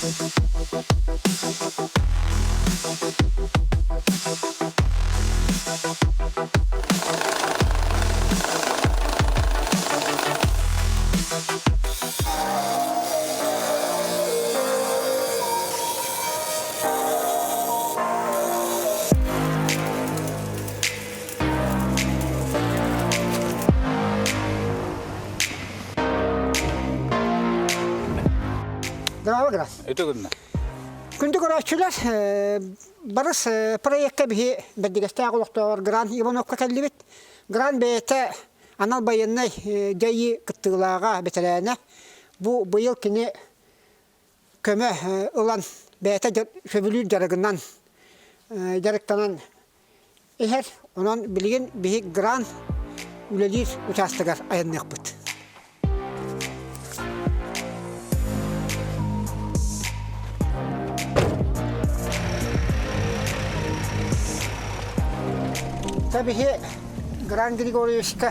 Bravo, Это годно. Күнді көрәтшілер, барыс проектке бігі бәдігесті ағылықтауыр гран Ивановқа кәлібет. Гран бәйті анал байыннай жайы күттігілаға бәтіләне. Бұ бұйыл кіне көмі ұлан бәйті сөбілі жарығынан жарықтанан әйер, онан білген бігі гран үлелер участығар айыннық бұд. Tabii Gran Grigoriyevska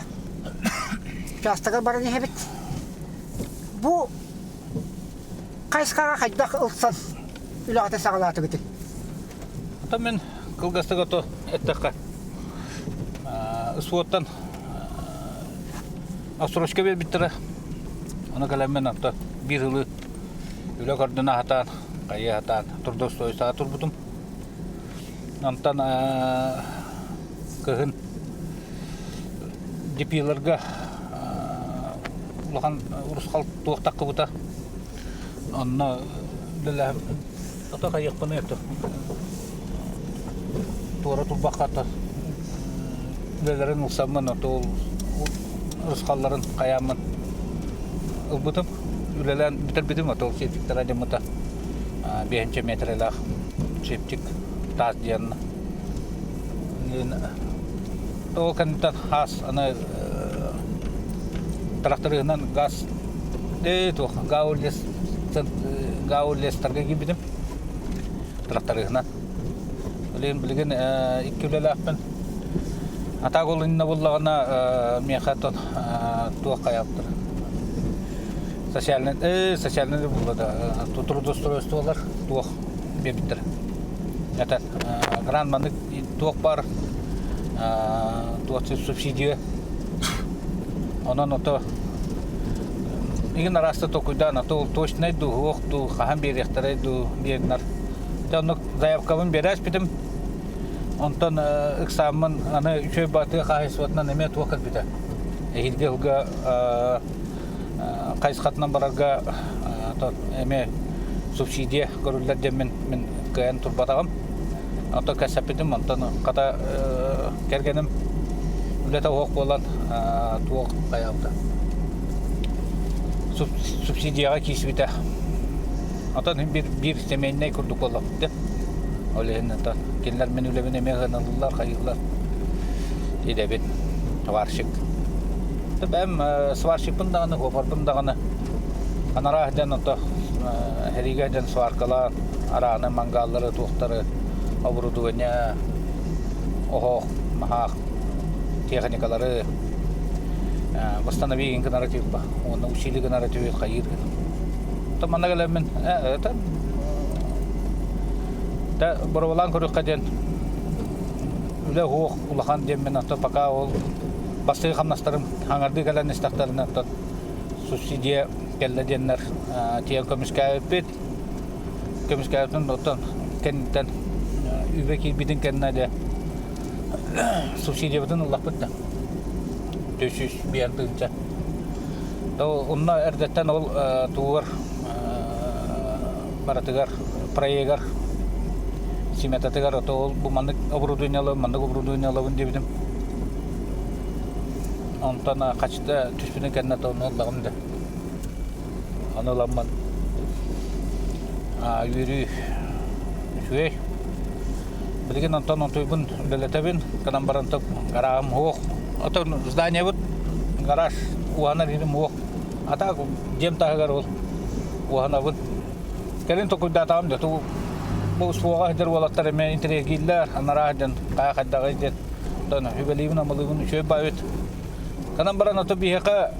участығы барын ехебет. Bu қайсқаға қайдақ ұлтсан үліғаты сағалаты күті? Ата мен қылғастығы то әттіққа. Үсуоттан Австралия бер биттірі. Оны кәлеммен атта бір ұлы үлі көрдіна хатан, қайы хатан, тұрды ұстойсаға тұрбытым. Антан кыһын дипилерге улахан урускал туактакка бута анна леле ата кайыкпаны этти туара турбакката лелерин улсамын атол урускалларын каямын ылбытым үлелен битербитим атол септиктер адемыта 5 метрлах септик таз диянна Ол кандидат хас аны тракторынан газ то гаулестерге гибидим тракторынан. Олен билген 2 лелаппен ата голынна буллагана мехатон туакаяптыр. Социальный булда трудоустройстволар туак бебиттер. Это гранманы туак бар туаксы субсидия. Онан ото игин араста токуйдан ато точно ду окту хахан берехтере ду бегнар. Тонок заявкамын береш битим. Онтон экзамен аны үчөй баты кайсватна неме туакат бите. Эхилге уга кайсхатнан барарга то эме субсидия көрүлөр демен мен кайын турбатагам. Ото касапитим онтон ката кергеним үлета оқ болан туақ қаялды. Субсидияға кесібіті. Атан бір семейіне күрдік олапты. Олеген ата келер мен үлебін емеғін алылар, қайылар. Едебет сварщик. Бәм сварщик бұндағыны, опар бұндағыны. Анара әден ата әриге әден сваркалар, араны, мангаллары, туқтары, оборудование, оғоқ, махақ. Техникалары восстановление нарратива, он усилие нарратива хайр. То мангалямен, это да боровалан корюкаден. Уле хох улахан демен ато пока ол басты хамнастарым хангарды галан истахтарына то субсидия келденнер тиен комискайпет комискайпен отон кенден үбеки бидин кеннade субсидия бутун уллаппытта. Төсүс биярдынча. То онна эрдеттен ол туар баратыгар проегар симетатыгар то ол бу мандык оборудованиялы дебидим. Онтана качта түспүнүн кенне то ол дагымда. Аналамман юри шуй Билген Антон Тойбун белетебин канан барантып гарам хох ото здание вот гараж уана рим хох ата жем тагар ол уана вот келин то куда там да ту бу суга дер валаттар мен интерегиллер анарадан кайхадагы дет тона хүбелибин малыгын шөй байыт канан баран ото бияка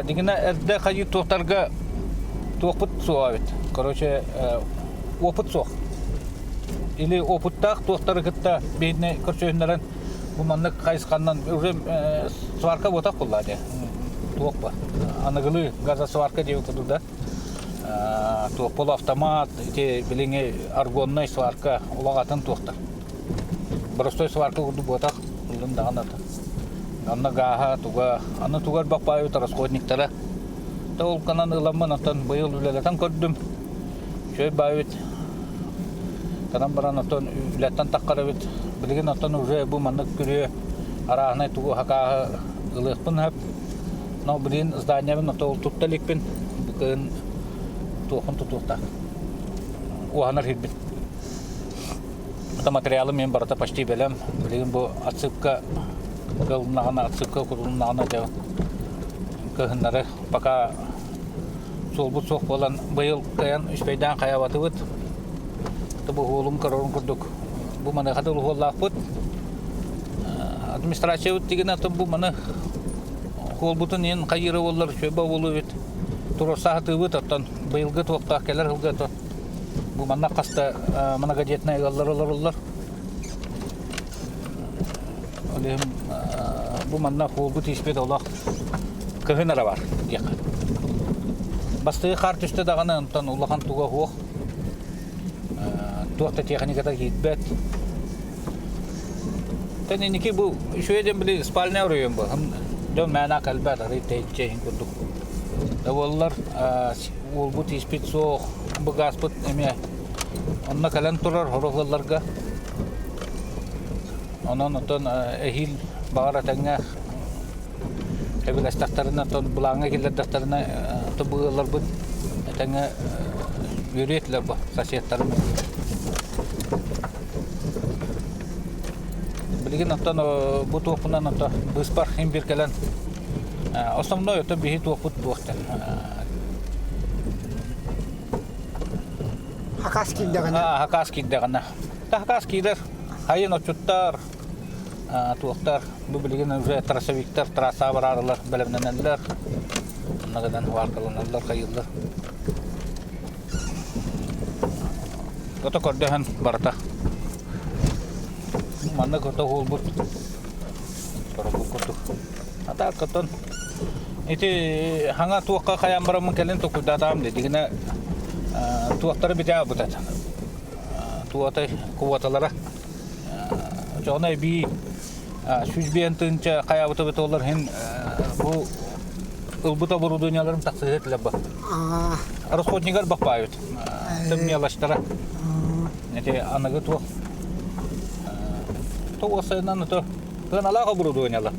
дигина эрде хажи токтарга Туопут суавит. Короче, опыт сох. Или опыттах туохтары кытта бейне көрсөһүннөрөн бу маннык кайыскандан уже сварка ботак буллады. Туоппа. Аныгылы газосварка деп кудуда. Туоп полуавтомат, те билиңе аргонный сварка улагатын туохтар. Простой сварка куду ботак улун дагана. Анна гаха туга, аны тугар бакпайы расходниктара. Тол канан ыламман аттан быйыл үлелетен көрдүм. Чөй байыт. Канан баран аттан үлеттен таккара бит. Билген аттан уже бу маннык күрө арахнай тугу хака ылыкпын хап. Но билин зданиябын тол тутталикпин. Букын туохун тутуктак. Уанар хитбит. Это материалы мен барата почти белем. Билген бу отсыпка кылнагана отсыпка кулнагана деп. Кыһыннары пока солбут сох болан быйыл каян үспейдан каябатыбыт. Табу холум карорун курдук. Бу мана хатыл холлакпыт. Администрация деген аты бу мана холбутун ен кайыры боллар шөбө болу бит. Туросаатыбыт аттан быйылгы токтак келер хылгы. Бу мана каста многодетный галлар. Олем бу мана холбут испет олак. Кыһынара бар. Басты карт үстө даганы антан улахан туга хох. Туакта техникада хитбет. Тениники бу шөйден били спальня урыйым бу. Дөн мана калбат ритейчен курдук. Даваллар ул бу испит сох бу гаспыт эме. Онна калан турар хорохларга. Онон антан эхил багара таңга Эбилес тахтарына тон булаңа килер тахтарына тобуылар бу. Таңа юретлер бу соседтарым. Билген аттан бу топунан ата быспар химбир келен. Основной это бихит опыт бухта. Хакаски дагана. Хакаски дагана. Хакаскилер хайын очуттар туохтар бу билген уже трассовиктер трасса барарлар белемненелер. Нагадан варкаланалар кайылдар. Кото кордехан барата. Манна кото холбут. Парабу кото. Ата котон. Эти ханга туохка хаям барам келен токудатам дегене туохтар битя бутат. Туотай куваталара. Жона би Сүзбентинче каябыты битоллар хин бу ылбыта оборудованияларын таксыр этиле ба. Расходниктер бакпайбыт. Тыммелаштара. Эти аныгы туох. Тоосайнан то гынала оборудованиялар.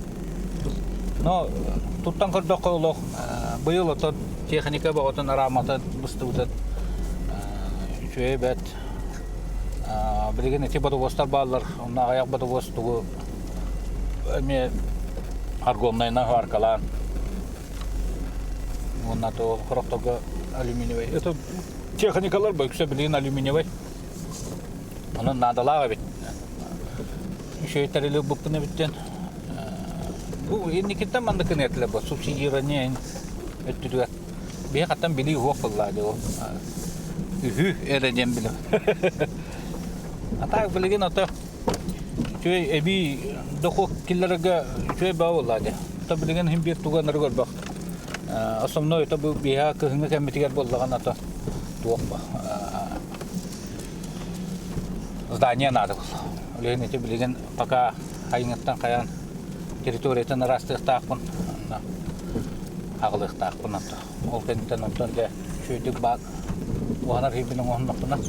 Но туттан кырдак колох быйыл то техника багытын араматы быстыбыт. Чөйбет. Билген эти бодовостар баллар, онна аяк бодовостугу эме аргоннайна аркалан. Онна то хороктога алюминиевый. Это техникалар бөксө билген алюминиевый. Онун надалага бит. Шөйтериле бупны биттен. Бу эникеттен мандыкын этле бу субсидирование өттүдү. Бе каттан били хоппалады о. Үһү эреден биле. Атак билген ата чөй эби дохок киллерге чөй баулады. Та билген хим бир туганыр көрбак. Основной это бу биха кыһыңы кемитигер боллаган ата туоппа. Здание надо. Леген эти билген пока хайыңыттан каян территориятын растыктакпын. Агылыктакпын ата. Ол кенттен онтон да чөйдүк бак. Уанар хибинин оннокпына.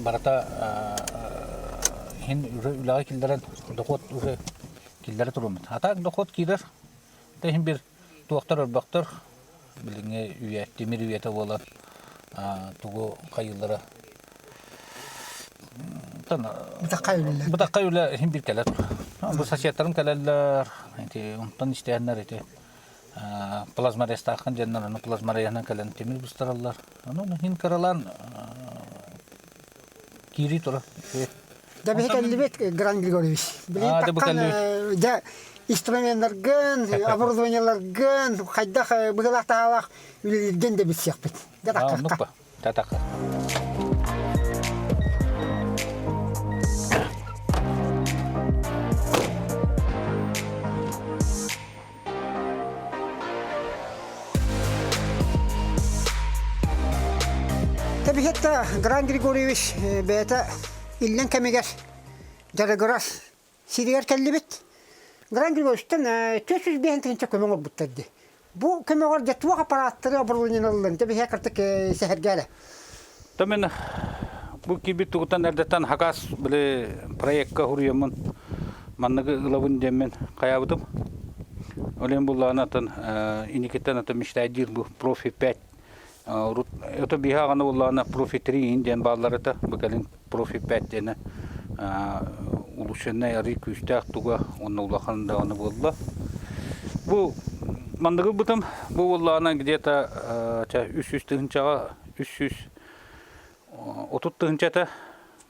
Барата хин үлага килдерен дохот уже килдере турумат. Атак дохот килер. Тахин бир туактар өрбактар билиңе үйе темир үйете болар. Тугу кайылдары. Тана бутаккайлар хин бир келер. Бу соседтарым келелер. Эти онтон иштеяннар эти плазма рестакын жаннан плазма раяна келен темир бустаралар. Аны хин каралан кири тура. Да бе келбет Гран Григорьевич. Билин таккан да инструментлерген, оборудованиелерген, хайдах быгылактаалак үлелген де битсекпит. Нупа, татака. Табихетта Гран Григорьевич бета иллен кемегер жарыгырас сиригер келлибит. Гран Григорьевичтен 400 бентинче көмөңөр буттарды. Бу көмөңөр жетуа аппараттары оборудованиелерин табихе кыртык сехергеле. Тамен бу кибит тугутан эрдетан хакас биле проектка хуруямын. Манныгы ылабын демен каябытым. Олен булланатын иникеттен ата миштайдир бу профи 5. Это бихагана уллана профи 3 инден балларыта бакалин профи 5 дене улушенне яри күстак туга онна улаханда аны болла. Бу мандыгы бутам бу уллана где-то 300 тыгынчага 300 30 тыгынчата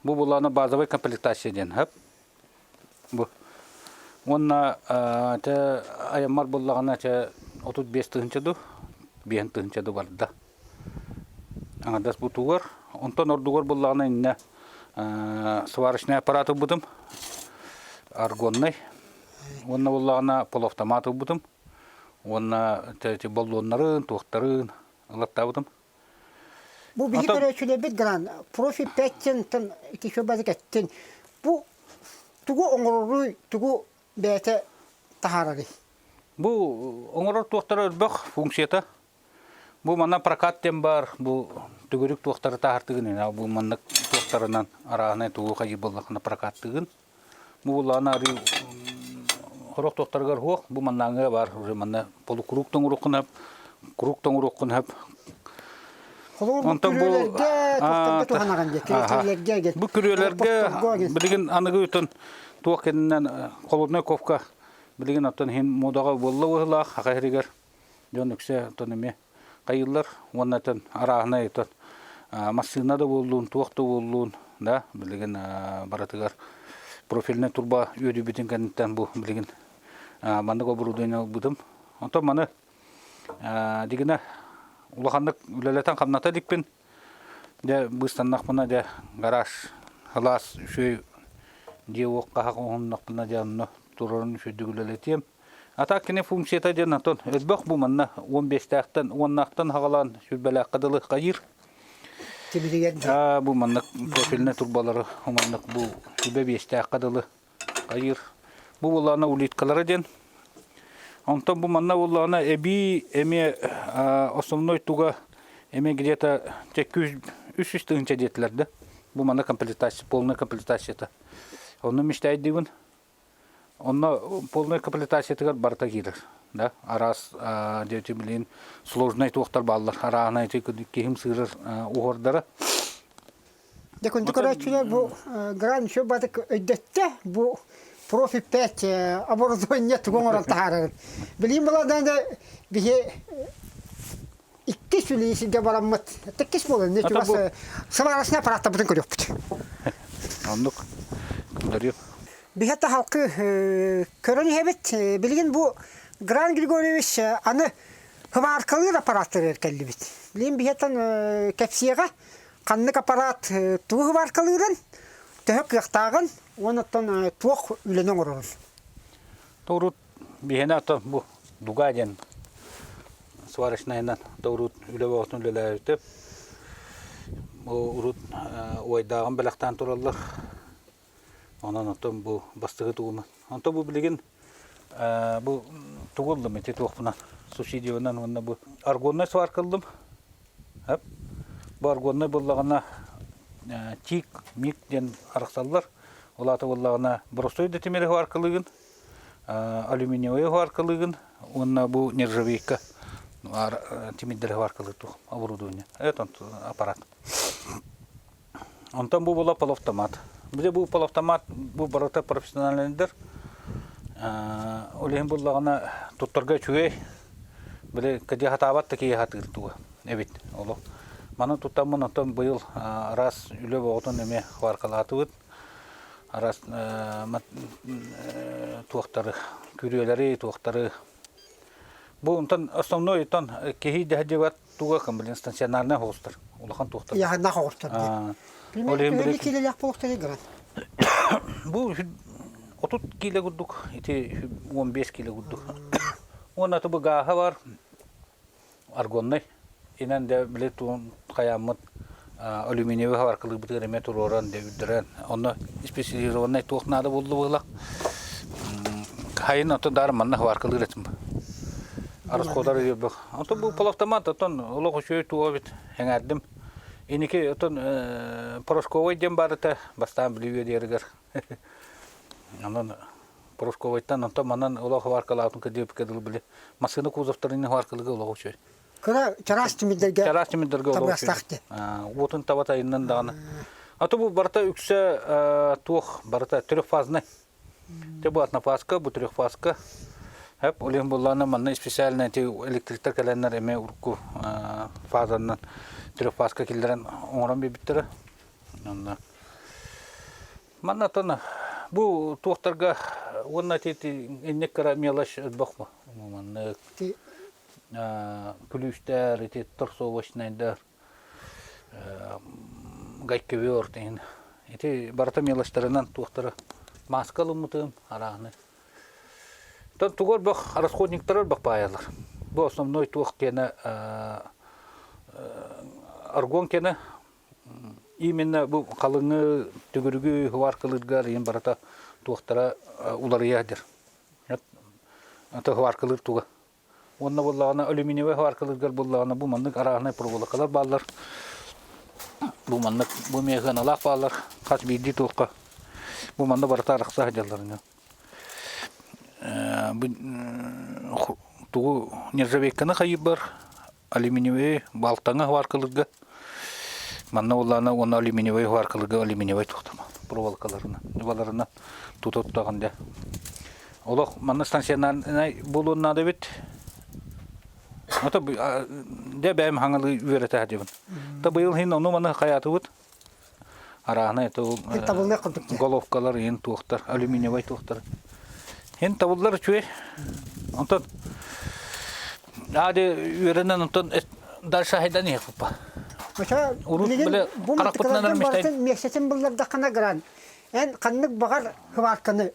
бу уллана базовый комплектация ден хап. Бу онна та аямар буллагана 35 тыгынчаду 5 тыгынчаду барда. Аңадас бутугар, онтон ордугар буллагана инне сварочный аппараты бутым, аргонный, онна буллагана полуавтоматы бутым, онна баллоннарын, туақтарын ылатта бутым. Бу биги көрөчүлө бит гран профи 5-тен икишө базыкеттен. Бу тугу оңоруру тугу бете тахарары. Бу оңорор туақтары өрбөк функцията. Бу мана прокаттен бар, бу түгөрүк туактары тахартыгын, бу маннык туактарынан арагына тугу кайы боллакына прокаттыгын. Бу улана ари хорок туактаргар хок, бу маннаңга бар, уже манна полукруктон урукунап, круктон урукунап. Онтон бу бу күрөлөргө билген аныгы үтөн туакеннен холодной ковка билген аттан хин модага боллы хакайригер. Жон үксе тонеме кайылар оннатын арагына айтат машина да болдун туакта болдун да билген баратыгар профильный турба өдү битин кенттен бу билген мандык оборудование бутум онто маны дигене улахандык үлелетен камната дикпин де быстаннак мына де гараж халас шөй де окка хаконнак мына де турун шөдүгүлелетем. Ата кене функцията денатон элбек бу манна 15-тактан 10-нактан хагалан сүрбеле кадылы кайыр. Бу манна профильный турбалары манна бу сүрбе 5-так кадылы кайыр. Бу улана улиткалары ден. Онтон бу манна улана эби эме основной туга эме где-то 300 тыгынча детлерде. Бу манна комплектация, полная комплектация. Оны мечтает дивин. Онна полная комплектация тигар барта кирер, да? Арас дети билин сложный туактар баллар, арана эти ким сырыр угордары. Декон декорачулар бу гран шо батык өйдетте бу профи 5 оборудование тугоңорон тахарыр. Билим буладан да бие икки сүлейсиге бараммат. Теккис болон не чугас самарасына аппаратта бутун көрөппүт. Ондук кымдарып. Бихетта халкы көрөні хебет, білген бу Гран Григорьевич аны хымаркалыр аппараттыр эркелли бит. Білген бихеттан кепсияға қаннык аппарат туғы хымаркалырын, төхөк яқтағын, оныттан туық үленің ұрын. Тоғрут бихене ата бу дугаден сварочнайынан тоғрут үле бағытын үлелі өтіп, урут ойдағын білақтан тұралар. Онан отон бу бастыгы тугуман. Онто бу билеген бу тугулдым эти тугунан. Субсидиянан онна бу аргонный сваркылдым. Хап. Бу аргонный буллагана тик, мик ден арыксаллар. Олаты буллагана бростой детемери сваркылыгын, алюминиевый сваркылыгын, онна бу нержавейка. Тимиддер сваркылыгы туг оборудование. Это аппарат. Онтон бу була полуавтомат. Биде бу полуавтомат бу барата профессионалдер. Олен буллагана туттарга чугай. Биле кади хатабат таки хатыртуга. Эбит, оло. Мана туттамын отон быйыл раз үлө боготон эме хваркалатыбыт. Арас туақтары, күрелері, туақтары. Бұл основной кехи дәдеват туға кім білін станционарный хоғыстыр. Улахан туақтар. Яғына хоғыстыр. Примерно 50 келелек болуқтар егірін. Бұл 30 келе күрдік, 15 келе күрдік. Оның аты бұл ғаға бар, аргонный. Инен де білет қаямыт алюминиевый хаваркылық бітігір еме тұроран дәуіддірен. Оны специализованный туғнады болды бұғылақ. Қайын аты дарыманна хаваркылық ретім бұл. Арысқодар ербіқ. Аты бұл полавтомат, атын ұлық үшөй туға бет әңәрдім. Енеке атын порошковой дем барыта бастан білуе дергер. Анан порошковойттан антон манан ұлық хаваркылық кәдеп кәділ білі. Масыны кузовтарының хаваркылығы ұлық үшөй. Күрі чарастымидерге табастақты. Отын табат айынан дағаны. Аты бұл барыта үксі туық барыта трехфазны. Те бұл атнафазка, бұл трехфазка. Hep olin bullana manna spesialne te elektrikler kalenler eme urku fazandan trifazka kilderen oran bir bittire. Onda. Manna tona bu tuğtarga onna te innek kara melaş bakma. Manna kulüşler te torso başnayda gaykeviyorten. Ete barata melaşlarından tuğtara maskalı mutum arağını. Тон тугор бах расходниктар бах паялар. Бу основной тух кене аргон кене именно бу калыңы түгүрүгү хваркылыргар ен барата тухтара улар ядер. Ата хваркылыр туга. Онна боллагана алюминиевый хваркылыргар боллагана бу мандык арагына проволокалар баллар. Бу мандык бу механалар баллар. Кат бидди тухка. Бу манда барата аракса хадаларны. Тугу нержавейканы қайып бар, алюминиевый балтаңы хваркылырға. Манна олана оны алюминиевый хваркылырға алюминиевый тұқтама. Проволокаларына, баларына тұтаттағанда. Олық манна станциянарына болуына да бет. Ота де бәйім хаңылы үйереті әдебін. Та бұйыл хин оны маны қаяты бұд. Арағына головкалар ең тұқтар, алюминиевый тұқтар. Hen tavullar çöy. Ondan hadi ürenen ondan dar şahidan yapıp. Mesela bu mantıklardan barsın meksetin bunlarda kana giren. En kanlık bağır hıvarkanı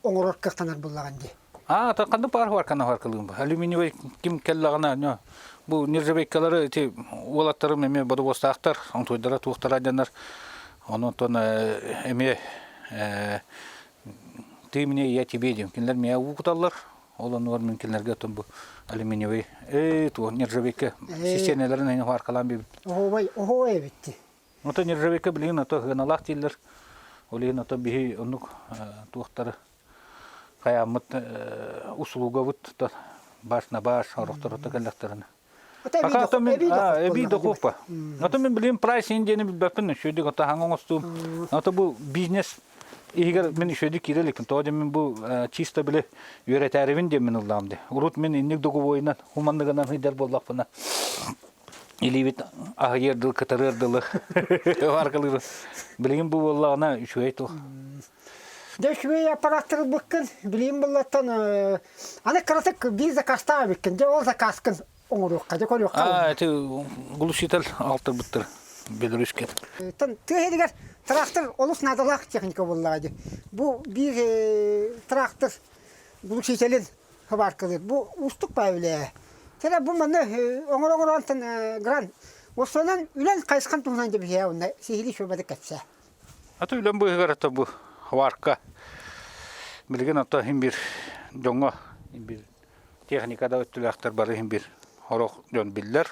oңорор kıhtanar bullagan diye. Ta kanlık bağır hıvarkanı hıvarkalığım. Alüminyum kim kellağına bu nircebekkaları olatları meme bodu bostağıtlar. Onu toydara tuğtara ajanlar. Ondan eme Ты мне, я тебе дем. Кинлер меня укуталар. Олон var mümkünlerge tüm bu alüminyum tu nirjaveke sistemlerin aynı var kalan bir. Oho evet. Ota nirjaveke bilin ota ganalar tiller. Olin ota bir onluk tuğtarı kayamet usluga vut da başna baş ortakları tekellerine. Ata men bir de kopa. Ata men bilin price indeni bir bakın şöyle ota hangostum. Ata bu business İger men şöyle kirelekin toğda men bu çista bile yöreterevin de men ulamdı. Urut men innik dogu boyundan humandaganan hider bollak bana. İlivit ahyer katarır dılı. Varkalı. Bileyim bu bollağına şöyle to. De şöyle aparattır bakın. Bileyim bollaktan ana karatık bir zakasta bakın. De o zakaskın onu kadı koyuyor. Te guluşitel altır bitir. Belirüşket. Tehdiler traktör olus nadalak teknika bolladı. Bu bir traktör bu şeylerin haber kılır. Bu ustuk böyle. Tela bu manı oңор altın gran. O sonra ülen kayskan tuğnan gibi ya onda sihirli şöbede kaçsa. Ata ülen bu garata bu havarka. Bilgen ata hem bir jonga bir teknikada ötülekler bari hem bir horok dön biller.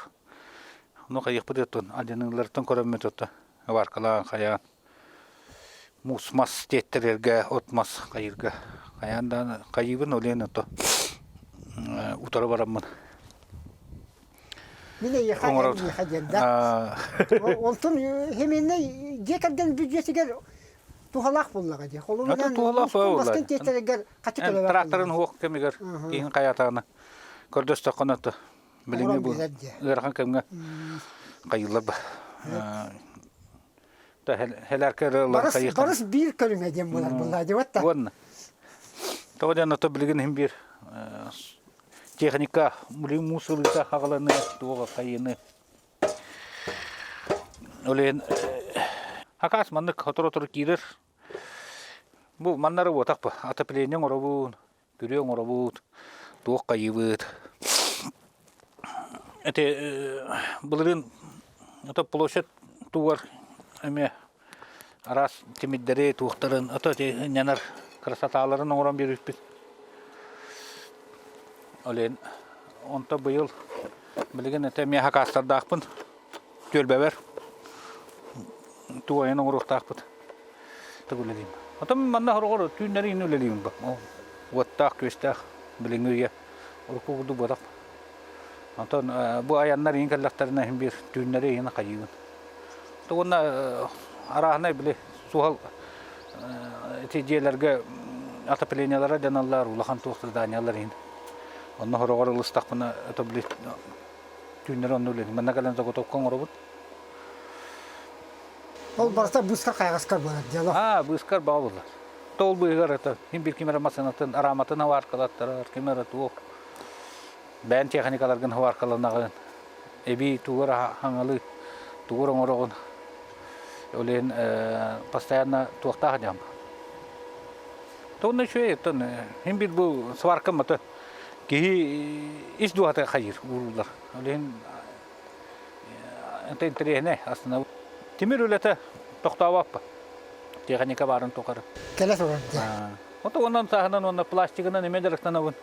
No kayıp bıdetton ajanılardan koramet ota havarkalan kayan. Musmas tettererge otmas kayırga. Kayandan kayıbın olen ota. Utara baramın. Mine yıkayanda. Oltun hemen cekadden bücresi gel tuhalak bullaga diye. Ata tuhalak var. Basken tettererge kaçı kere. Traktörün hok kemiger. Kihin kayatağına. Kordösta konata. Bilimi bu. Erkan kemge. Kayılar ba. Ta helerker Allah kayık. Barış bir kölüne diyem bunlar diyor da. Вон. Тогда на то билген химбир техника мусулга хагаланы туга кайыны. Олен хакас маннык хотор кирер. Бу маннары отак ба атаплениң оробун, күрөң оробут, туга кайыбыт. Эте булырын ата площадь тугар эме арас темиддере туктарын ата нянар красоталарын оңран бериппит. Олен онта быйыл билген эте ме хакастардакпын. Төлбебер. Туайын оңруктакпыт. Төгүледим. Атам манна хоргор түннәрин үлелим ба. Ваттак көстак билингүгә. Уркугуду бодак. Антон бу аяннар иңкәлләктәренә һәм бир түннәре яна кайын. Тогына арахна биле суал этиҗеләргә атаплениялары даналар улахан туктыр даниялар инде. Онны хоргор лыстакпына атаблет түннәре онны үлелим. Манна калан заготовкан оробут. Ол барса бускар кайгаскар булат дияла. Бускар баулар. Тол буйгар это һәм бир кимера масанатын араматын авар калаттар, кимера тук. Бән техникалардан авар каланаган. Эби тугара хангалы тугара морогон. Олен постоянно туктага дям. Тонны шуе тон һәм бир бу сварка мата ки иш дуата хайыр булар. Олен это интересно аслында. Тимир үләтә токтаваппы. Техника барын токары. Келес olur. Ото ондан сахынан онда пластигынан немедер станабын.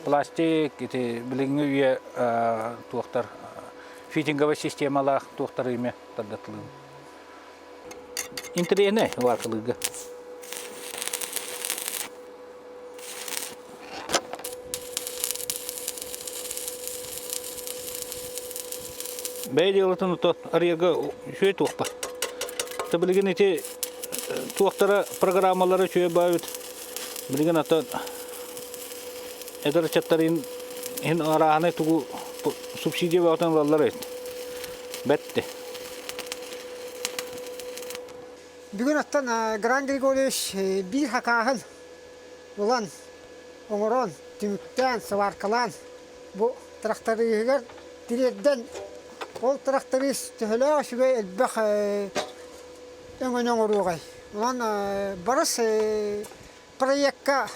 Пластик ите билингүе токтар фитинговый системалар токтар име таддатлы. Интересно варкылыгы. Бәйдейлатын тот арыга шөй тохпа. Табылген эти тохтара программалары шөй бают. Билген ата эдер чаттарын ин араны тугу субсидия баутан аллар. Бетте. Bugün attan Gran Grigoriyevич bir hakahıl olan oңорон tümükten sıvarkalan bu traktörüger direkten ol traktörü tühele şüge elbek öngön oruğay. Ulan barış proyekka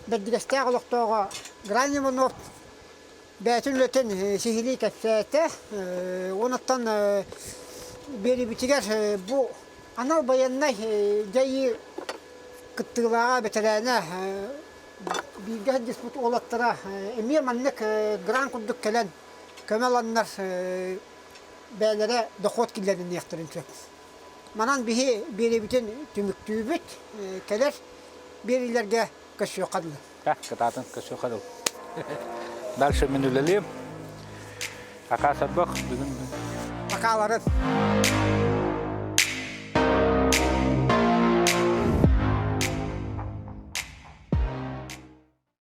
bedgestağ oluktoğa Granimonov Beytül Löten sihili kefsete onattan beri bitiger bu Anal bayanına jayı kıttılağa betelerine bir disput olattıra emir manlık gran kurduk gelen kömelanlar beylere dokot killerini yaktırın çok. Manan biri bütün tümüktüğübüt keler bir ilerge kaşıyor kadlı. Kıtatın kaşıyor kadlı. Dальше minülelim. Akasat bak bugün. Akaların.